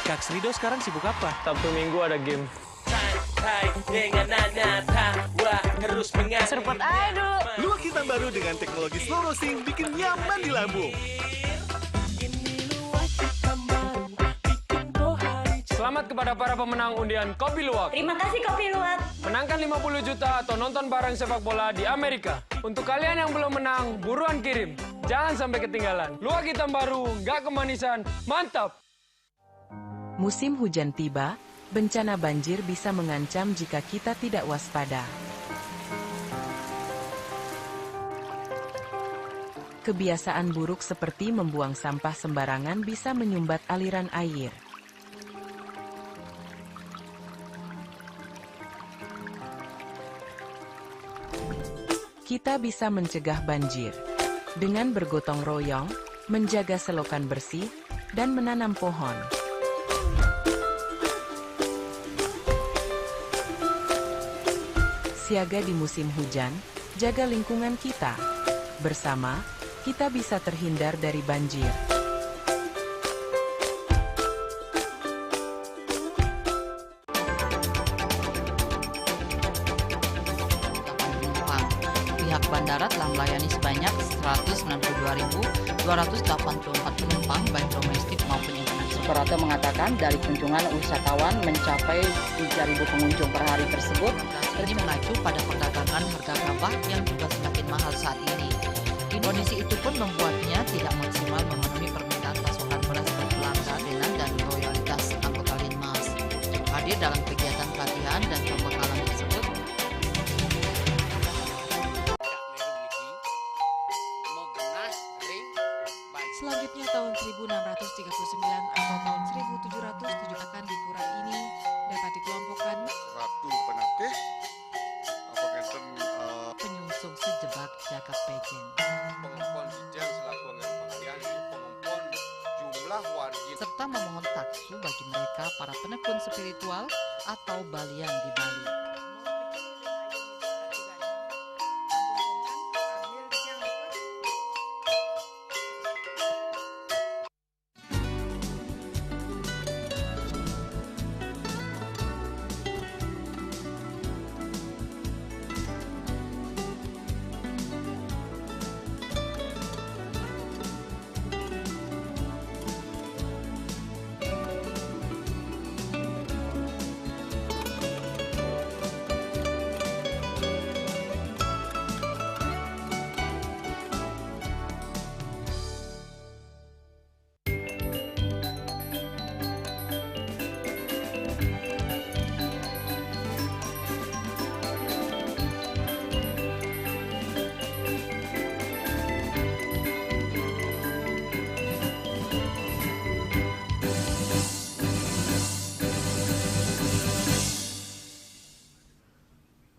Kak Srido sekarang sibuk apa? Sabtu Minggu ada game. Santai dengan nana tawa terus mengalir. Serpot aduh. Luak hitam baru dengan teknologi slow roasting bikin nyaman di lambung. Selamat kepada para pemenang undian Kopi Luwak. Terima kasih Kopi Luwak. Menangkan 50 juta atau nonton bareng sepak bola di Amerika. Untuk kalian yang belum menang, buruan kirim. Jangan sampai ketinggalan. Luwak hitam baru, nggak kemanisan, mantap. Musim hujan tiba, bencana banjir bisa mengancam jika kita tidak waspada. Kebiasaan buruk seperti membuang sampah sembarangan bisa menyumbat aliran air. Kita bisa mencegah banjir dengan bergotong royong, menjaga selokan bersih, dan menanam pohon. Siaga di musim hujan, jaga lingkungan kita. Bersama, kita bisa terhindar dari banjir. Pihak bandara telah melayani sebanyak 192.284 penumpang baik domestik maupun internasional. Operator mengatakan dari kunjungan wisatawan mencapai 3.000 pengunjung per hari tersebut. Ini mengacu pada perdagangan harga gabah yang juga semakin mahal saat ini. Kondisi itu pun membuatnya tidak maksimal memenuhi permintaan pasokan beras berkelangkaan dan loyalitas anggota Linmas. Hadir dalam kegiatan pelatihan dan pembekalan tersebut. Selanjutnya tahun 1639 atau tahun 1707 akan dikurai ini dapat dikelompokkan Ratu Penakeh penyungsung sejebak jagat pejen. Pengempon Dijen selaku pengalian pengempon jumlah warga serta memohon taksu bagi mereka para penekun spiritual atau balian di Bali.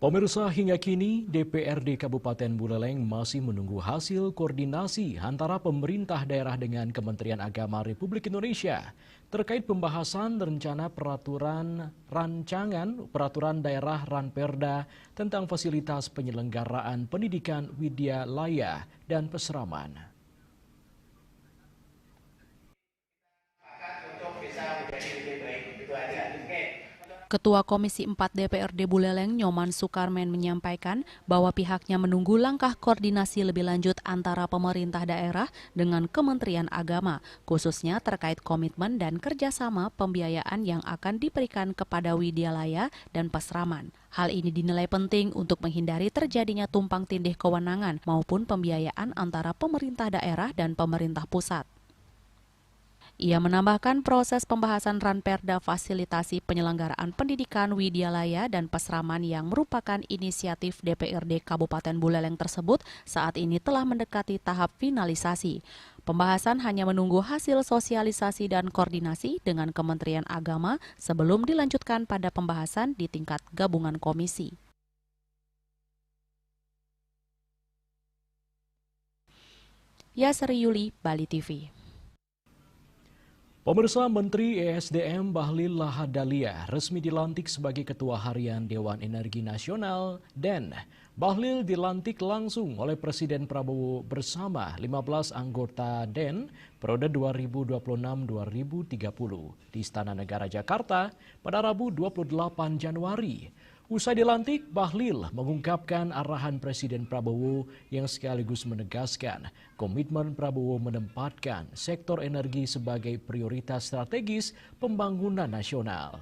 Pemirsa, hingga kini DPRD Kabupaten Buleleng masih menunggu hasil koordinasi antara pemerintah daerah dengan Kementerian Agama Republik Indonesia terkait pembahasan rencana peraturan daerah Ranperda tentang fasilitas penyelenggaraan pendidikan Widyalaya dan Pesraman. Ketua Komisi 4 DPRD Buleleng Nyoman Sukarmen menyampaikan bahwa pihaknya menunggu langkah koordinasi lebih lanjut antara pemerintah daerah dengan Kementerian Agama, khususnya terkait komitmen dan kerjasama pembiayaan yang akan diberikan kepada Widyalaya dan Pesraman. Hal ini dinilai penting untuk menghindari terjadinya tumpang tindih kewenangan maupun pembiayaan antara pemerintah daerah dan pemerintah pusat. Ia menambahkan proses pembahasan Ranperda fasilitasi penyelenggaraan pendidikan Widyalaya dan Pesraman yang merupakan inisiatif DPRD Kabupaten Buleleng tersebut saat ini telah mendekati tahap finalisasi. Pembahasan hanya menunggu hasil sosialisasi dan koordinasi dengan Kementerian Agama sebelum dilanjutkan pada pembahasan di tingkat gabungan komisi. Yasri Yuli, Bali TV. Pemirsa, Menteri ESDM Bahlil Lahadalia resmi dilantik sebagai Ketua Harian Dewan Energi Nasional dan Bahlil dilantik langsung oleh Presiden Prabowo bersama 15 anggota DEN periode 2026-2030 di Istana Negara Jakarta pada Rabu 28 Januari. Usai dilantik, Bahlil mengungkapkan arahan Presiden Prabowo yang sekaligus menegaskan komitmen Prabowo menempatkan sektor energi sebagai prioritas strategis pembangunan nasional.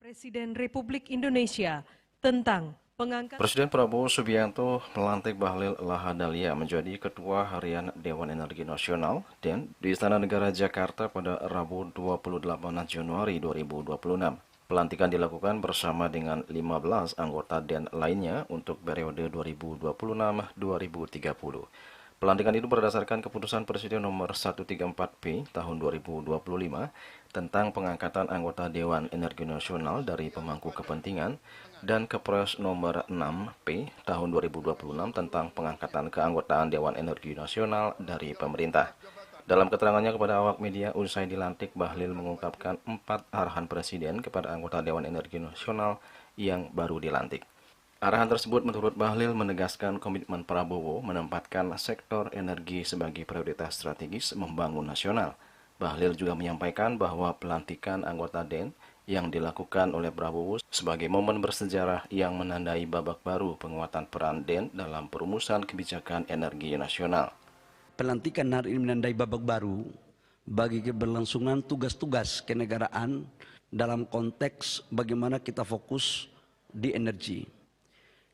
Presiden Republik Indonesia tentang pengangkatan Presiden Prabowo Subianto melantik Bahlil Lahadalia menjadi Ketua Harian Dewan Energi Nasional DEN di Istana Negara Jakarta pada Rabu 28 Januari 2026. Pelantikan dilakukan bersama dengan 15 anggota DEN lainnya untuk periode 2026-2030. Pelantikan itu berdasarkan keputusan Presiden nomor 134P tahun 2025 tentang pengangkatan anggota Dewan Energi Nasional dari pemangku kepentingan dan Kepres nomor 6P tahun 2026 tentang pengangkatan keanggotaan Dewan Energi Nasional dari pemerintah. Dalam keterangannya kepada awak media usai dilantik, Bahlil mengungkapkan 4 arahan Presiden kepada anggota Dewan Energi Nasional yang baru dilantik. Arahan tersebut menurut Bahlil menegaskan komitmen Prabowo menempatkan sektor energi sebagai prioritas strategis membangun nasional. Bahlil juga menyampaikan bahwa pelantikan anggota DEN yang dilakukan oleh Prabowo sebagai momen bersejarah yang menandai babak baru penguatan peran DEN dalam perumusan kebijakan energi nasional. Pelantikan hari ini menandai babak baru bagi keberlangsungan tugas-tugas kenegaraan dalam konteks bagaimana kita fokus di energi.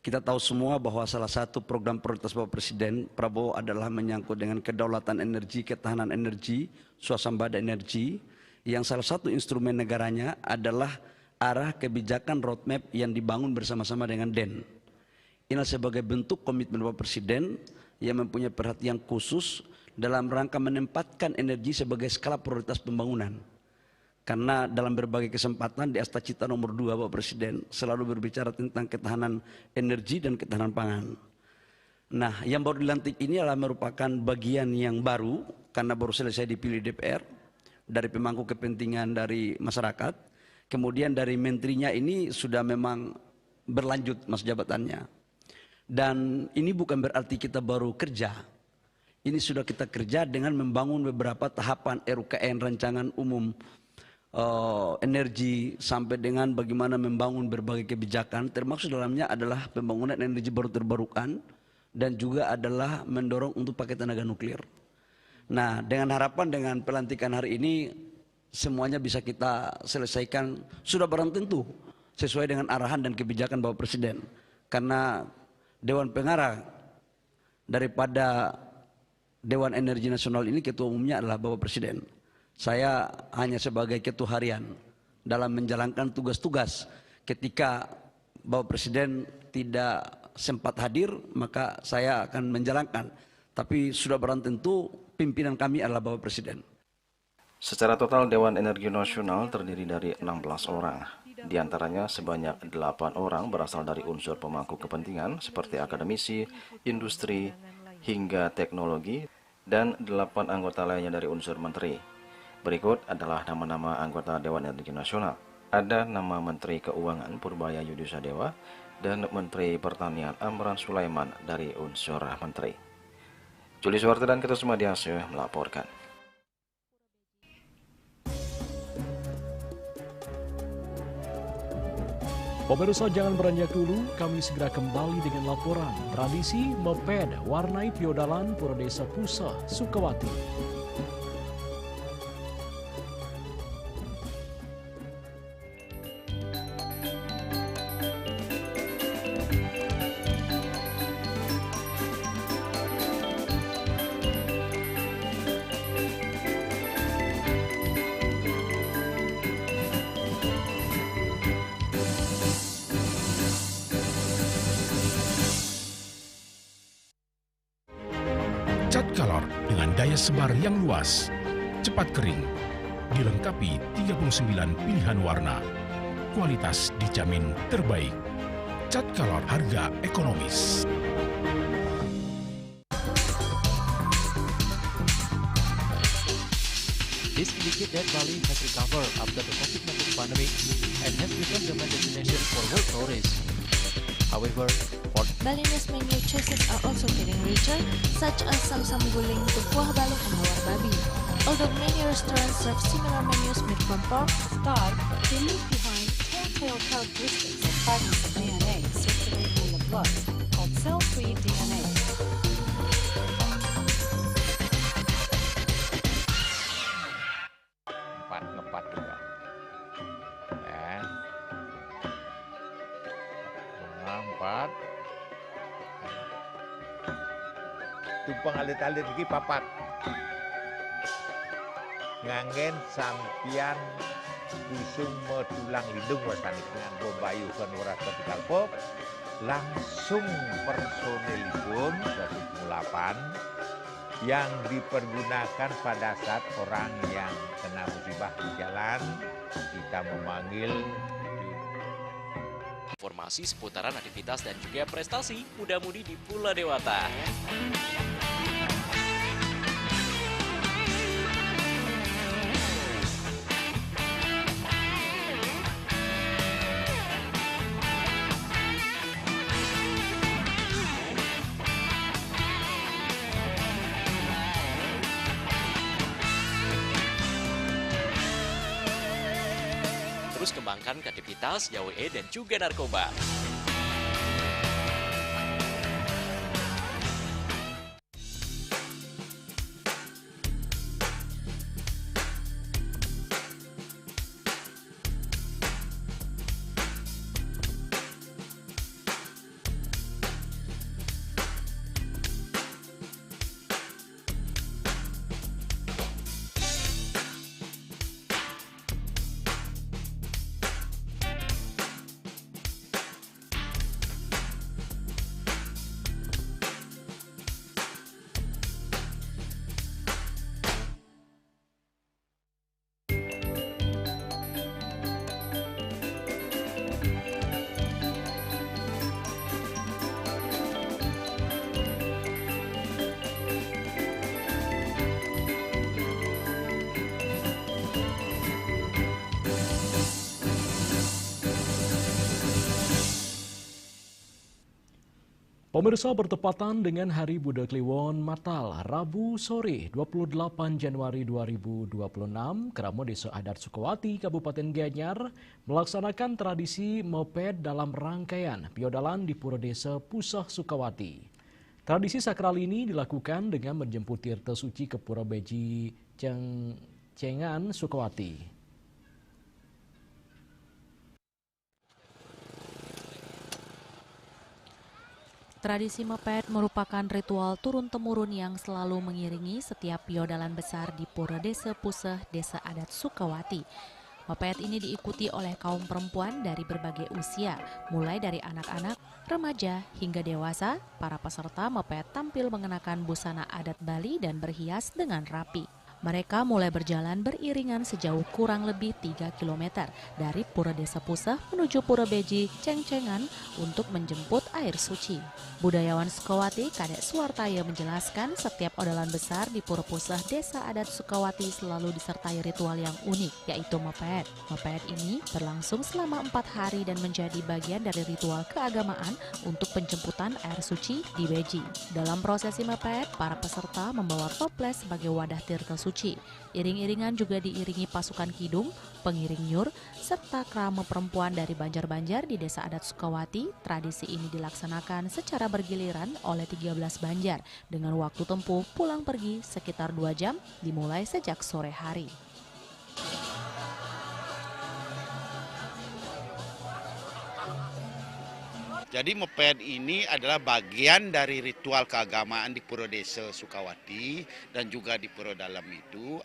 Kita tahu semua bahwa salah satu program prioritas Bapak Presiden Prabowo adalah menyangkut dengan kedaulatan energi, ketahanan energi, swasembada energi, yang salah satu instrumen negaranya adalah arah kebijakan roadmap yang dibangun bersama-sama dengan DEN. Ini sebagai bentuk komitmen Bapak Presiden yang mempunyai perhatian khusus dalam rangka menempatkan energi sebagai skala prioritas pembangunan. Karena dalam berbagai kesempatan di Asta Cita nomor 2 Bapak Presiden selalu berbicara tentang ketahanan energi dan ketahanan pangan. Nah, yang baru dilantik ini adalah merupakan bagian yang baru karena baru selesai dipilih DPR dari pemangku kepentingan dari masyarakat. Kemudian dari menterinya ini sudah memang berlanjut masa jabatannya. Dan ini bukan berarti kita baru kerja. Ini sudah kita kerja dengan membangun beberapa tahapan RUKN, rancangan umum energi, sampai dengan bagaimana membangun berbagai kebijakan, termasuk dalamnya adalah pembangunan energi baru terbarukan dan juga adalah mendorong untuk pakai tenaga nuklir. Nah, dengan harapan dengan pelantikan hari ini semuanya bisa kita selesaikan sudah barang tentu sesuai dengan arahan dan kebijakan Bapak Presiden. Karena Dewan Pengarah daripada Dewan Energi Nasional ini ketua umumnya adalah Bapak Presiden. Saya hanya sebagai ketua harian dalam menjalankan tugas-tugas. Ketika Bapak Presiden tidak sempat hadir, maka saya akan menjalankan. Tapi sudah barang tentu pimpinan kami adalah Bapak Presiden. Secara total Dewan Energi Nasional terdiri dari 16 orang. Di antaranya sebanyak 8 orang berasal dari unsur pemangku kepentingan seperti akademisi, industri, hingga teknologi, dan 8 anggota lainnya dari unsur menteri. Berikut adalah nama-nama anggota Dewan Energi Nasional. Ada nama Menteri Keuangan Purbaya Yudisadewa dan Menteri Pertanian Amran Sulaiman dari unsur menteri. Juli Suwarto dan Ketua Sumadiasih melaporkan. Pemirsa, jangan beranjak dulu, kami segera kembali dengan laporan tradisi moped warnai Piodalan Pura Desa Puseh, Sukawati. Cat Color dengan daya sebar yang luas, cepat kering, dilengkapi 39 pilihan warna. Kualitas dijamin terbaik. Cat Color, harga ekonomis. This indicates that Bali has recovered after the COVID-19 pandemic and has become the main destination for world tourists. However, Balinese menu choices are also getting richer, such as Samsam Guling, Tupuah Balung, and Hawar Babi. Although many restaurants serve similar menus made from pork, Star, they leave behind telltale characteristics of fragments of DNA circulating in the blood, called cell-free DNA. Ngepat juga. Ya. 4. Tumpang alit-alit lagi papat. Ngangen sampian busung metulang lindung wasani nganggo bayu kan ora kapital pop. Langsung personelipun 108 yang dipergunakan pada saat orang yang kena musibah di jalan, kita memanggil. Informasi seputaran aktivitas dan juga prestasi muda-mudi di Pulau Dewata. Terus kembangkan kreativitas, YWE, dan juga narkoba. Pemirsa, bertepatan dengan Hari Buddha Kliwon Natal, Rabu sore 28 Januari 2026, Kramo Desa Adat Sukawati, Kabupaten Gianyar melaksanakan tradisi moped dalam rangkaian Piodalan di Pura Desa Puseh, Sukawati. Tradisi sakral ini dilakukan dengan menjemput tirta suci ke Pura Beji Cengan, Sukawati. Tradisi moped merupakan ritual turun-temurun yang selalu mengiringi setiap piodalan besar di Pura Desa Puseh, Desa Adat Sukawati. Moped ini diikuti oleh kaum perempuan dari berbagai usia, mulai dari anak-anak, remaja, hingga dewasa. Para peserta moped tampil mengenakan busana adat Bali dan berhias dengan rapi. Mereka mulai berjalan beriringan sejauh kurang lebih 3 km dari Pura Desa Puseh menuju Pura Beji, Cengcengan untuk menjemput air suci. Budayawan Sukawati Kadek Suwartaya menjelaskan setiap odalan besar di Pura Puseh Desa Adat Sukawati selalu disertai ritual yang unik, yaitu mepet. Mepet ini berlangsung selama 4 hari dan menjadi bagian dari ritual keagamaan untuk penjemputan air suci di Beji. Dalam prosesi mepet, para peserta membawa toples sebagai wadah tirta suci. Iring-iringan juga diiringi pasukan kidung, pengiring nyur, serta krama perempuan dari Banjar-Banjar di Desa Adat Sukawati. Tradisi ini dilaksanakan secara bergiliran oleh 13 Banjar dengan waktu tempuh pulang pergi sekitar 2 jam dimulai sejak sore hari. Jadi mepet ini adalah bagian dari ritual keagamaan di Pura Desa Sukawati dan juga di Pura Dalam itu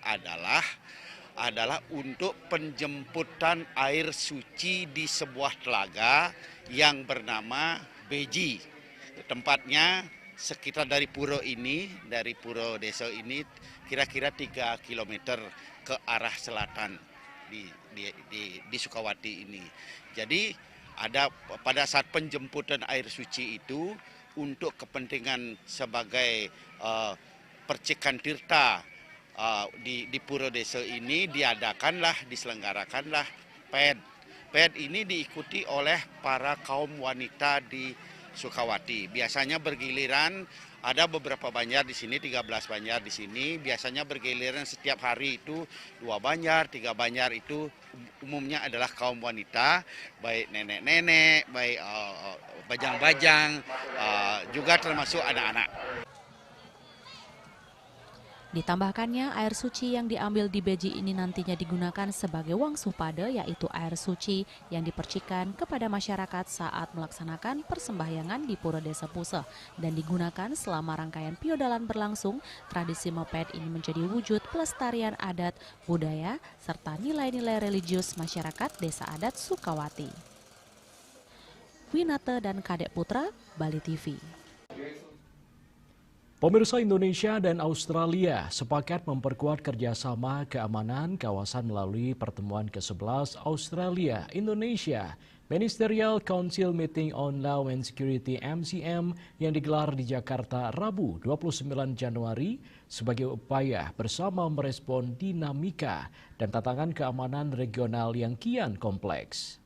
adalah untuk penjemputan air suci di sebuah telaga yang bernama Beji. Tempatnya sekitar dari pura ini, dari Pura Desa ini kira-kira 3 km ke arah selatan di Sukawati ini. Jadi ada pada saat penjemputan air suci itu untuk kepentingan sebagai percikan tirta di Pura Desa ini diselenggarakanlah PED. PED ini diikuti oleh para kaum wanita di Sukawati. Biasanya bergiliran, ada beberapa banjar di sini, 13 banjar di sini. Biasanya bergiliran setiap hari itu 2 banjar, 3 banjar itu umumnya adalah kaum wanita, baik nenek-nenek, baik bajang-bajang, juga termasuk anak-anak. Ditambahkannya, air suci yang diambil di Beji ini nantinya digunakan sebagai wang supade, yaitu air suci yang dipercikan kepada masyarakat saat melaksanakan persembahyangan di Pura Desa Puseh dan digunakan selama rangkaian piodalan berlangsung. Tradisi mepet ini menjadi wujud pelestarian adat, budaya, serta nilai-nilai religius masyarakat Desa Adat Sukawati. Winata dan Kadek Putra, Bali TV. Pemirsa, Indonesia dan Australia sepakat memperkuat kerjasama keamanan kawasan melalui pertemuan ke-11 Australia-Indonesia Ministerial Council Meeting on Law and Security MCM yang digelar di Jakarta Rabu 29 Januari sebagai upaya bersama merespon dinamika dan tantangan keamanan regional yang kian kompleks.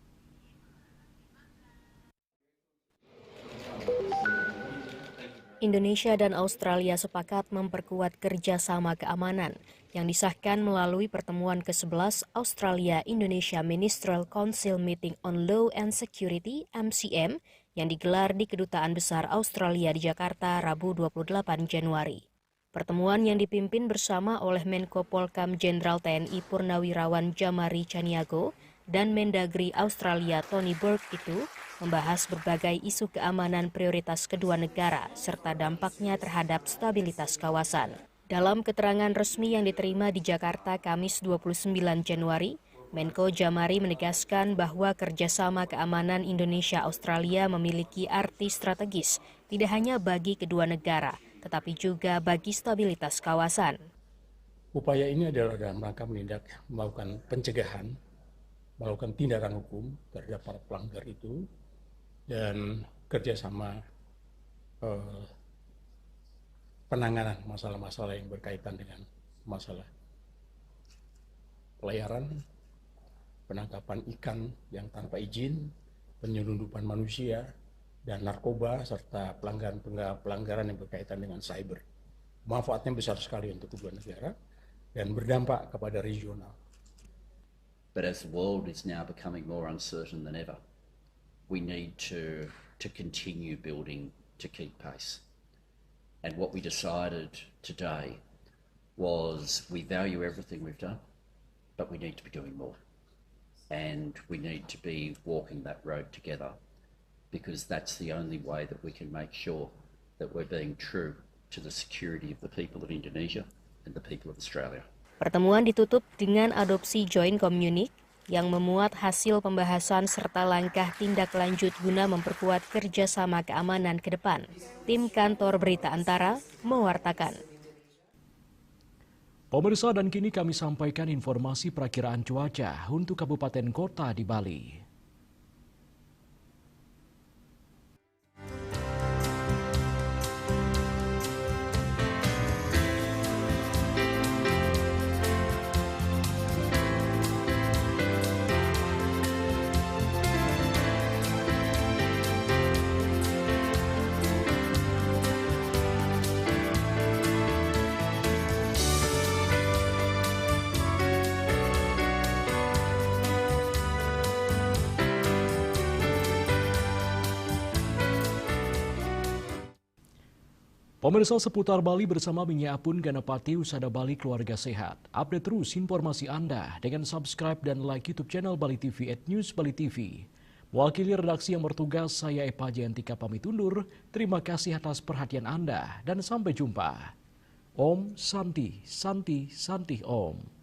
Indonesia dan Australia sepakat memperkuat kerjasama keamanan yang disahkan melalui pertemuan ke-11 Australia-Indonesia Ministerial Council Meeting on Law and Security MCM yang digelar di Kedutaan Besar Australia di Jakarta Rabu 28 Januari. Pertemuan yang dipimpin bersama oleh Menko Polkam Jenderal TNI Purnawirawan Jamari Chaniago dan Mendagri Australia Tony Burke itu membahas berbagai isu keamanan prioritas kedua negara serta dampaknya terhadap stabilitas kawasan. Dalam keterangan resmi yang diterima di Jakarta Kamis 29 Januari, Menko Jamari menegaskan bahwa kerjasama keamanan Indonesia-Australia memiliki arti strategis, tidak hanya bagi kedua negara, tetapi juga bagi stabilitas kawasan. Upaya ini adalah dalam rangka melakukan pencegahan, melakukan tindakan hukum terhadap para pelanggar itu, dan kerjasama penanganan masalah-masalah yang berkaitan dengan masalah pelayaran, penangkapan ikan yang tanpa izin, penyelundupan manusia, dan narkoba, serta pelanggaran yang berkaitan dengan cyber. Manfaatnya besar sekali untuk kedua negara dan berdampak kepada regional. But as the world is now becoming more uncertain than ever, we need to continue building to keep pace. And what we decided today was we value everything we've done, but we need to be doing more. And we need to be walking that road together, because that's the only way that we can make sure that we're being true to the security of the people of Indonesia and the people of Australia. Pertemuan ditutup dengan adopsi Joint Communique yang memuat hasil pembahasan serta langkah tindak lanjut guna memperkuat kerjasama keamanan ke depan. Tim Kantor Berita Antara mewartakan. Pemirsa, dan kini kami sampaikan informasi perakiraan cuaca untuk kabupaten kota di Bali. Pemirsa, seputar Bali bersama Minyaapun Ganapati Usada Bali Keluarga Sehat. Update terus informasi Anda dengan subscribe dan like YouTube channel Bali TV @News Bali TV. Mewakili redaksi yang bertugas, saya Epa Jayantika pamit undur. Terima kasih atas perhatian Anda dan sampai jumpa. Om Santi, Santi, Santi Om.